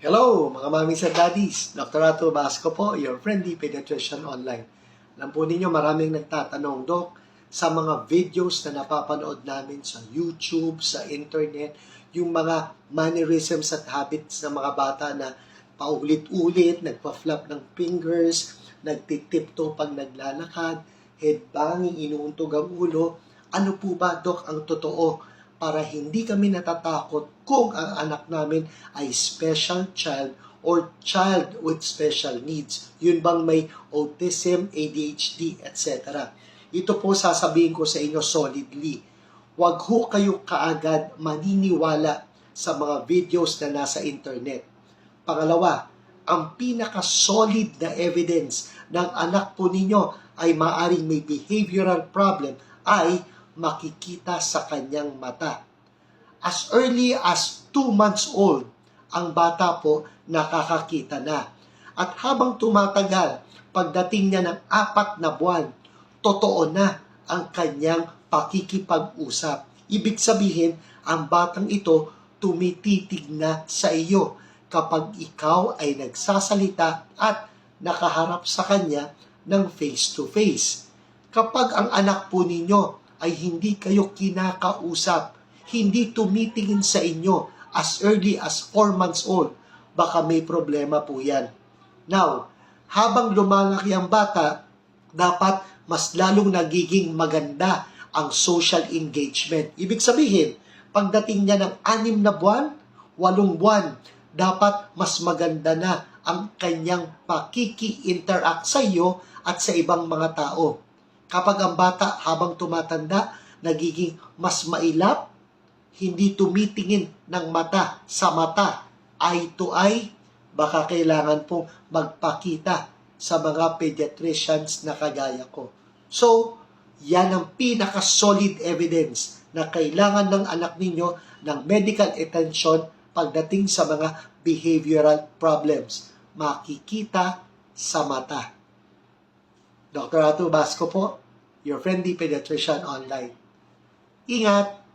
Hello mga mamis at daddies, Dr. Ato Basco po, your friendly pediatrician online. Alam po ninyo maraming nagtatanong, Dok, sa mga videos na napapanood namin sa YouTube, sa internet, yung mga mannerisms at habits ng mga bata na paulit-ulit, nagpa-flap ng fingers, nagtitipto pag naglalakad, headbanging, inuuntog ang ulo. Ano po ba, Dok, ang totoo? Para hindi kami natatakot kung ang anak namin ay special child or child with special needs. Yun bang may autism, ADHD, etc. Ito po sasabihin ko sa inyo solidly. Huwag ho kayo kaagad maniniwala sa mga videos na nasa internet. Pangalawa, ang pinaka-solid na evidence ng anak po ninyo ay maaring may behavioral problem ay makikita sa kanyang mata. As early as 2 months old, ang bata po nakakakita na. At habang tumatagal, pagdating niya ng 4 na buwan, totoo na ang kanyang pakikipag-usap. Ibig sabihin, ang batang ito tumititig na sa iyo kapag ikaw ay nagsasalita at nakaharap sa kanya ng face-to-face. Kapag ang anak po ninyo ay hindi kayo kinakausap, hindi tumitingin sa inyo as early as 4 months old, baka may problema po yan. Now, habang lumalaki ang bata, dapat mas lalong nagiging maganda ang social engagement. Ibig sabihin, pagdating niya ng 6 na buwan, 8 buwan, dapat mas maganda na ang kanyang pakiki-interact sa iyo at sa ibang mga tao. Kapag ang bata habang tumatanda, nagiging mas mailap, hindi tumitingin ng mata sa mata, eye to eye, baka kailangan pong magpakita sa mga pediatricians na kagaya ko. So, yan ang pinaka-solid evidence na kailangan ng anak ninyo ng medical attention pagdating sa mga behavioral problems. Makikita sa mata. Dr. Ato Basco po, your friendly pediatrician online. Ingat!